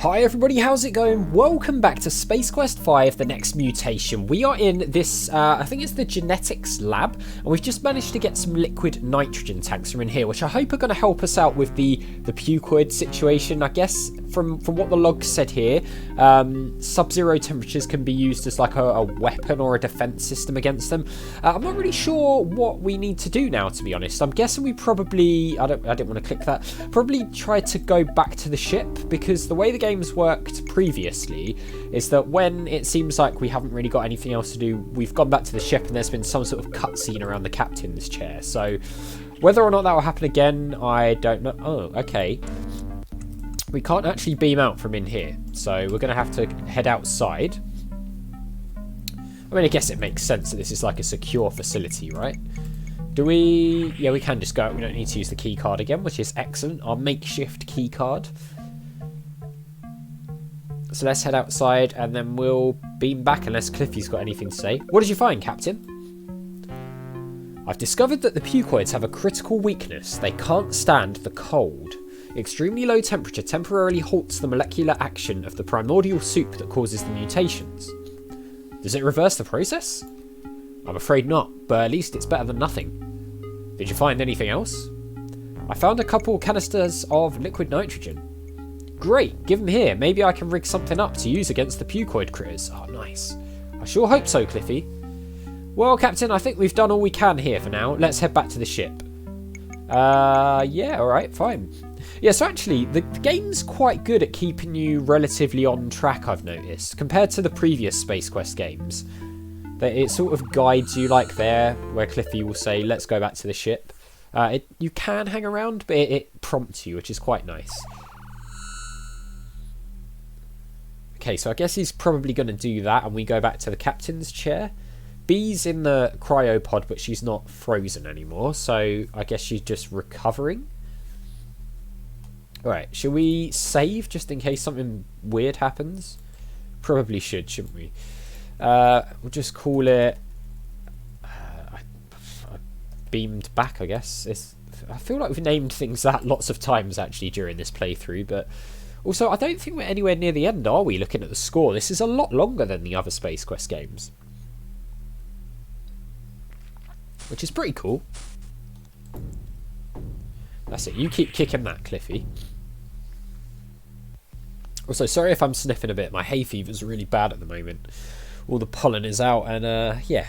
Hi everybody, how's it going? Welcome back to Space Quest 5, the Next Mutation. We are in this, I think it's the Genetix Lab, and we've just managed to get some liquid nitrogen tanks from in here, which I hope are going to help us out with the pucoid situation. I guess from what the log said here, sub-zero temperatures can be used as like a weapon or a defense system against them. I'm not really sure what we need to do now, to be honest. I'm guessing we probably, I didn't want to click that, probably try to go back to the ship, because the way the game's worked previously is that when it seems like we haven't really got anything else to do, we've gone back to the ship and there's been some sort of cutscene around the captain's chair. So whether or not that will happen again, I don't know. Oh, okay. We can't actually beam out from in here, so we're going to have to head outside. I mean, I guess it makes sense that this is like a secure facility, right? Do we... Yeah, we can just go. We don't need to use the key card again, which is excellent. Our makeshift key card. So let's head outside and then we'll beam back unless Cliffy's got anything to say. What did you find, Captain? I've discovered that the pucoids have a critical weakness. They can't stand the cold. Extremely low temperature temporarily halts the molecular action of the primordial soup that causes the mutations. Does it reverse the process? I'm afraid not, but at least it's better than nothing. Did you find anything else? I found a couple canisters of liquid nitrogen. Great, give them here. Maybe I can rig something up to use against the pucoid critters. Oh, nice. I sure hope so, Cliffy. Well, Captain, I think we've done all we can here for now. Let's head back to the ship. Yeah, alright, fine. Yeah, so actually, the game's quite good at keeping you relatively on track, I've noticed, compared to the previous Space Quest games. It sort of guides you like there, where Cliffy will say, let's go back to the ship. You can hang around, but it prompts you, which is quite nice. Okay, so I guess he's probably going to do that, and we go back to the captain's chair. Bee's in the cryopod, but she's not frozen anymore, so I guess she's just recovering. Alright, should we save just in case something weird happens? Probably should, shouldn't we? We'll just call it... I beamed back, I guess. I feel like we've named things that lots of times, actually, during this playthrough, but... Also, I don't think we're anywhere near the end, are we, looking at the score? This is a lot longer than the other Space Quest games. Which is pretty cool. That's it. You keep kicking that, Cliffy. Also, sorry if I'm sniffing a bit. My hay fever's really bad at the moment. All the pollen is out and, yeah.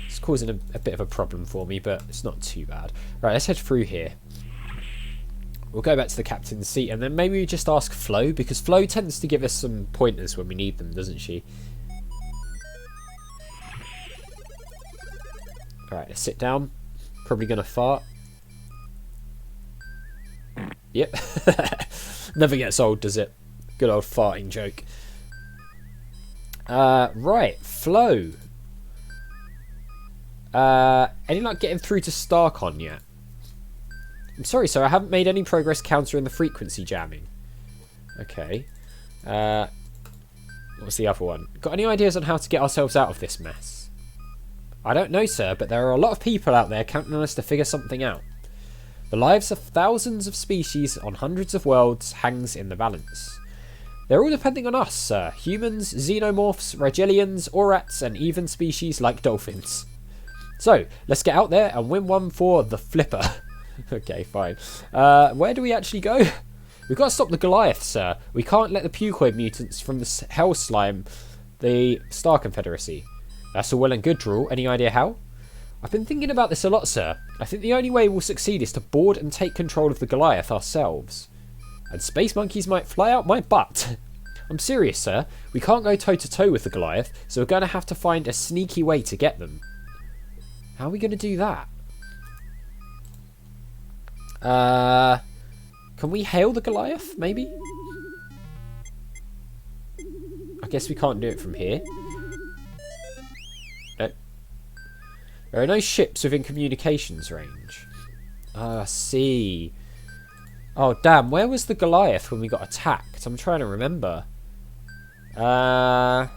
It's causing a bit of a problem for me, but it's not too bad. Right, let's head through here. We'll go back to the captain's seat and then maybe we just ask Flo, because Flo tends to give us some pointers when we need them, doesn't she? Alright, let's sit down. Probably going to fart. Yep. Never gets old, does it? Good old farting joke. Right, Flo. Any luck getting through to Starcon yet? I'm sorry, sir, I haven't made any progress countering the frequency jamming. Okay. What's the other one? Got any ideas on how to get ourselves out of this mess? I don't know, sir, but there are a lot of people out there counting on us to figure something out. The lives of thousands of species on hundreds of worlds hangs in the balance. They're all depending on us, sir. Humans, xenomorphs, Rigelians, Orats, and even species like dolphins. So, let's get out there and win one for the Flipper. Okay, fine. Where do we actually go? We've got to stop the Goliath, sir. We can't let the pucoid mutants from the Hell Slime, the Star Confederacy. That's all well and good, Droole. Any idea how? I've been thinking about this a lot, sir. I think the only way we'll succeed is to board and take control of the Goliath ourselves. And space monkeys might fly out my butt. I'm serious, sir. We can't go toe-to-toe with the Goliath, so we're going to have to find a sneaky way to get them. How are we going to do that? Can we hail the Goliath, maybe? I guess we can't do it from here. No. There are no ships within communications range. I see. Oh, damn. Where was the Goliath when we got attacked? I'm trying to remember. That's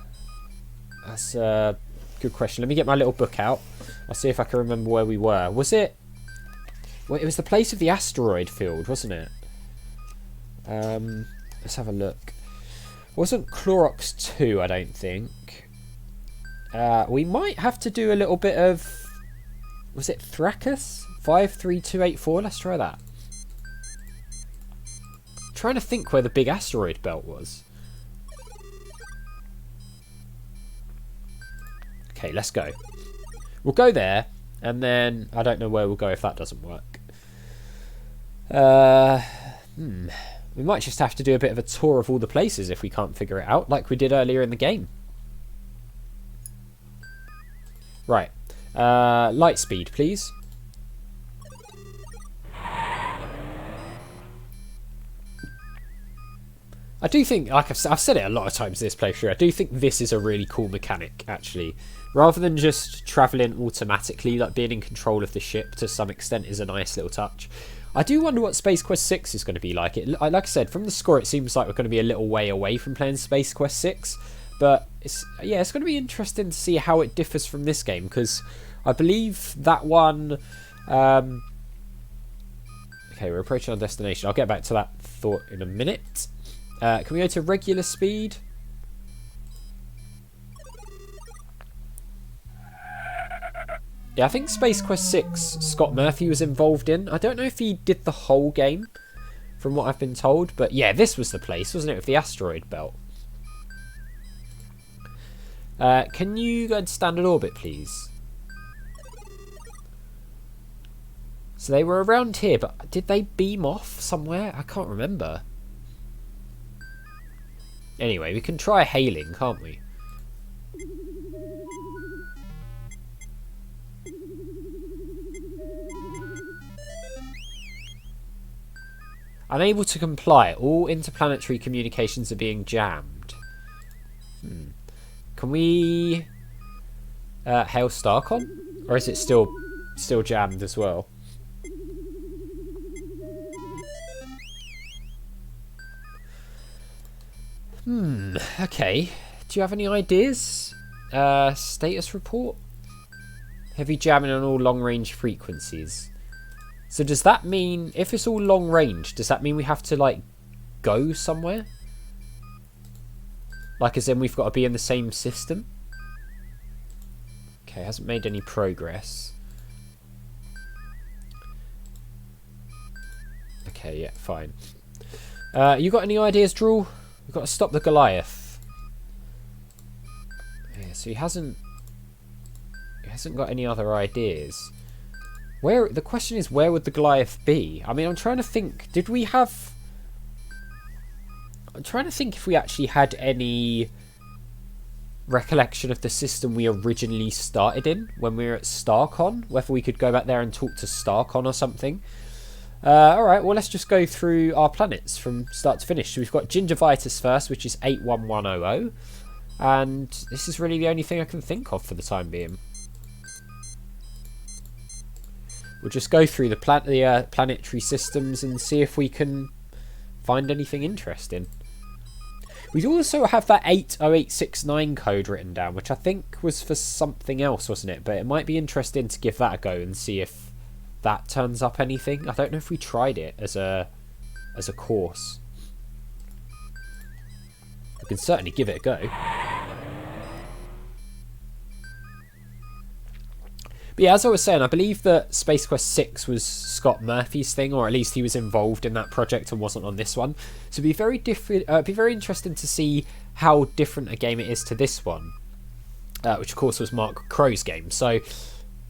a good question. Let me get my little book out. I'll see if I can remember where we were. Was it... Well, it was the place of the asteroid field, wasn't it? Let's have a look. Wasn't Clorox 2, I don't think. We might have to do a little bit of... Was it Thrakus? 53284, let's try that. I'm trying to think where the big asteroid belt was. Okay, let's go. We'll go there, and then I don't know where we'll go if that doesn't work. We might just have to do a bit of a tour of all the places if we can't figure it out, like we did earlier in the game. Right. Light speed, please. I do think, like I've said it a lot of times in this playthrough, I do think this is a really cool mechanic, actually. Rather than just travelling automatically, like being in control of the ship to some extent is a nice little touch. I do wonder what Space Quest 6 is going to be like. Like I said, from the score it seems like we're going to be a little way away from playing Space Quest 6. But, it's going to be interesting to see how it differs from this game, because I believe that one... Okay, we're approaching our destination. I'll get back to that thought in a minute. Can we go to regular speed? Yeah, I think Space Quest 6 Scott Murphy was involved in. I don't know if he did the whole game, from what I've been told. But yeah, this was the place, wasn't it, with the asteroid belt. Can you go into standard orbit, please? So they were around here, but did they beam off somewhere? I can't remember. Anyway, we can try hailing, can't we? Unable to comply. All interplanetary communications are being jammed. Can we hail Starcon? Or is it still jammed as well? Okay. Do you have any ideas? Status report? Heavy jamming on all long-range frequencies. So does that mean, if it's all long-range, does that mean we have to, like, go somewhere? Like, as in we've got to be in the same system? Okay, hasn't made any progress. Okay, yeah, fine. You got any ideas, Droole? We've got to stop the Goliath. Yeah, so he hasn't got any other ideas. The question is, where would the Goliath be? I mean, I'm trying to think. I'm trying to think if we actually had any recollection of the system we originally started in when we were at Starcon. Whether we could go back there and talk to Starcon or something. Alright, well, let's just go through our planets from start to finish. So we've got Gingivitis first, which is 81100. And this is really the only thing I can think of for the time being. We'll just go through the planetary systems and see if we can find anything interesting. We also have that 80869 code written down, which I think was for something else, wasn't it? But it might be interesting to give that a go and see if that turns up anything. I don't know if we tried it as a course. We can certainly give it a go. But yeah, as I was saying, I believe that Space Quest 6 was Scott Murphy's thing, or at least he was involved in that project and wasn't on this one. So it'd be very different. It'd be very interesting to see how different a game it is to this one, which of course was Mark Crowe's game. So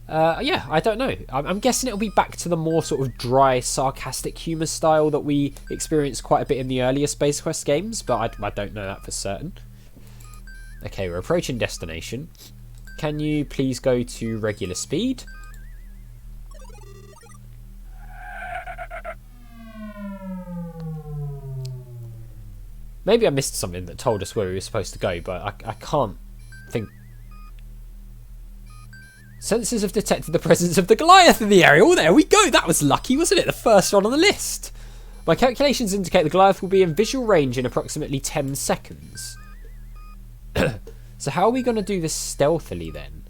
yeah, I don't know. I'm guessing it'll be back to the more sort of dry, sarcastic humour style that we experienced quite a bit in the earlier Space Quest games, but I don't know that for certain. Okay, we're approaching destination. Can you please go to regular speed? Maybe I missed something that told us where we were supposed to go, but I can't think. Sensors have detected the presence of the Goliath in the area. Oh, there we go. That was lucky, wasn't it? The first one on the list. My calculations indicate the Goliath will be in visual range in approximately 10 seconds. So how are we going to do this stealthily then?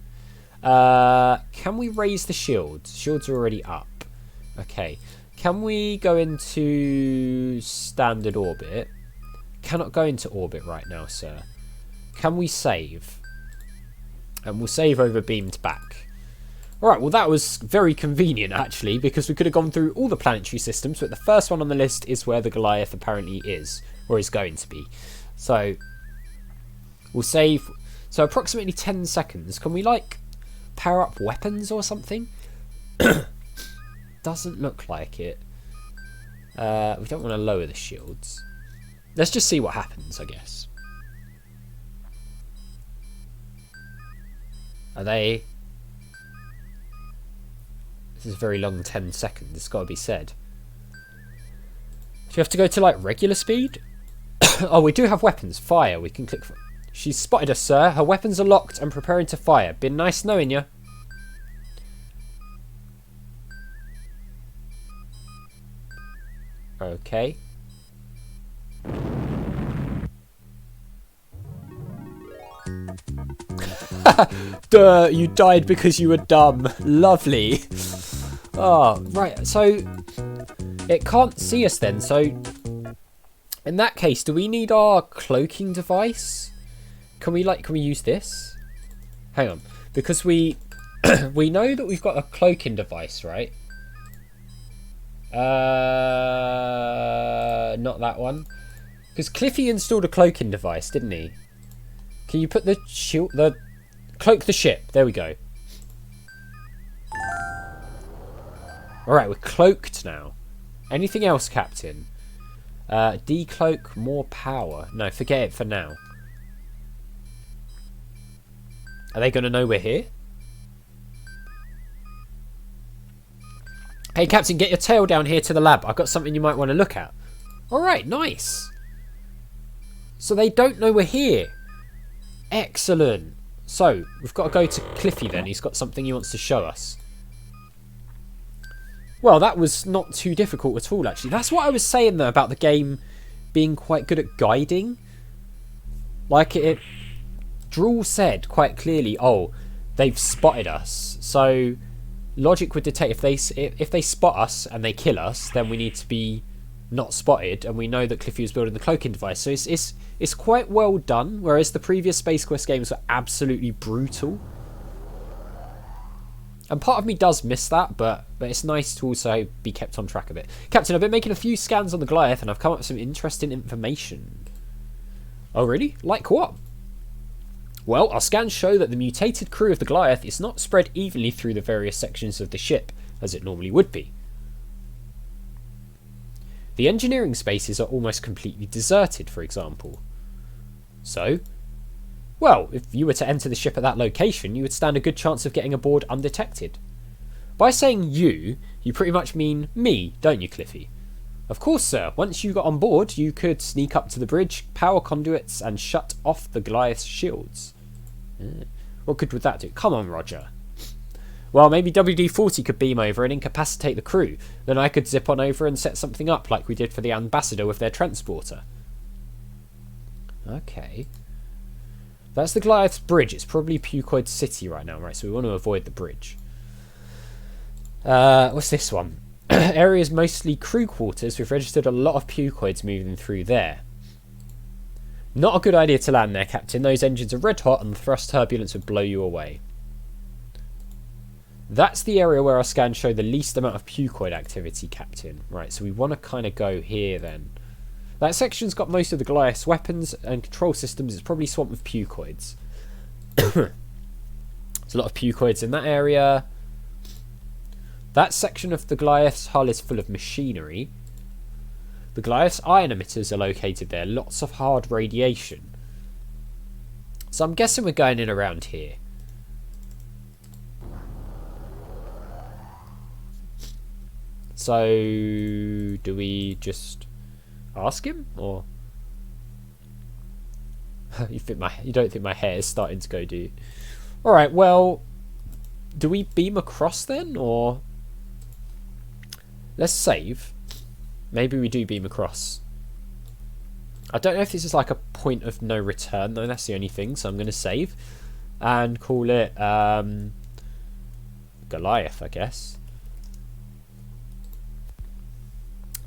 Can we raise the shields? Shields are already up. Okay. Can we go into standard orbit? cannot go into orbit right now, sir. Can we save? And we'll save over beamed back. Alright, well that was very convenient actually, because we could have gone through all the planetary systems, but the first one on the list is where the Goliath apparently is, or is going to be. So, we'll save. So approximately 10 seconds. Can we, like, power up weapons or something? Doesn't look like it. We don't want to lower the shields. Let's just see what happens, I guess. Are they... This is a very long 10 seconds, it's got to be said. Do you have to go to, like, regular speed? Oh, we do have weapons. Fire, we can click... She's spotted us, sir. Her weapons are locked and preparing to fire. Been nice knowing you. Okay. Duh, you died because you were dumb. Lovely. Oh, right. So, it can't see us then. So, in that case, do we need our cloaking device? Can we use this? Hang on. Because we we know that we've got a cloaking device, right? Not that one. Because Cliffy installed a cloaking device, didn't he? Can you put the shield, cloak the ship? There we go. Alright, we're cloaked now. Anything else, Captain? Decloak, more power. No, forget it for now. Are they going to know we're here? Hey, Captain, get your tail down here to the lab. I've got something you might want to look at. Alright, nice. So they don't know we're here. Excellent. So, we've got to go to Cliffy then. He's got something he wants to show us. Well, that was not too difficult at all, actually. That's what I was saying, though, about the game being quite good at guiding. Like, Droole said quite clearly, oh, they've spotted us. So, logic would dictate if they spot us and they kill us, then we need to be not spotted, and we know that Cliffy was building the cloaking device. So, it's quite well done, whereas the previous Space Quest games were absolutely brutal. And part of me does miss that, but it's nice to also be kept on track of it. Captain, I've been making a few scans on the Goliath, and I've come up with some interesting information. Oh, really? Like what? Well, our scans show that the mutated crew of the Goliath is not spread evenly through the various sections of the ship, as it normally would be. The engineering spaces are almost completely deserted, for example. So... well, if you were to enter the ship at that location, you would stand a good chance of getting aboard undetected. By saying you pretty much mean me, don't you, Cliffy? Of course, sir. Once you got on board, you could sneak up to the bridge, power conduits, and shut off the Goliath's shields. What good would that do? Come on, Roger. Well, maybe WD-40 could beam over and incapacitate the crew. Then I could zip on over and set something up like we did for the Ambassador with their transporter. Okay. That's the Goliath's bridge. It's probably Pucoid City right now, right? So we want to avoid the bridge. What's this one? Areas mostly crew quarters. We've registered a lot of Pucoids moving through there. Not a good idea to land there, Captain. Those engines are red hot and the thrust turbulence would blow you away. That's the area where our scans show the least amount of Pucoid activity, Captain. Right, so we want to kind of go here then. That section's got most of the Goliath's weapons and control systems. It's probably swamped with Pucoids. There's a lot of Pucoids in that area. That section of the Goliath's hull is full of machinery. The Goliath's ion emitters are located there. Lots of hard radiation. So I'm guessing we're going in around here. So, do we just ask him, or you don't think my hair is starting to go, do you? All right, well, do we beam across then, or let's save? Maybe we do beam across. I don't know if this is like a point of no return though. That's the only thing. So I'm going to save and call it Goliath, I guess.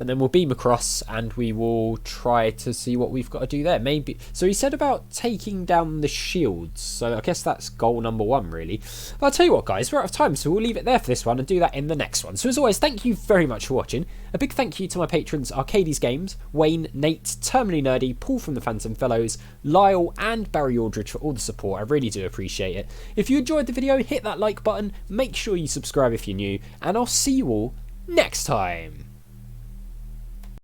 and then we'll beam across and we will try to see what we've got to do there. Maybe. So he said about taking down the shields, so I guess that's goal number 1 really. But I'll tell you what guys, we're out of time, so we'll leave it there for this one and do that in the next one. So as always, thank you very much for watching. A big thank you to my patrons Arcades Games, Wayne, Nate, Terminally Nerdy, Paul from the Phantom Fellows, Lyle and Barry Aldridge for all the support. I really do appreciate it. If you enjoyed the video, hit that like button, make sure you subscribe if you're new, and I'll see you all next time.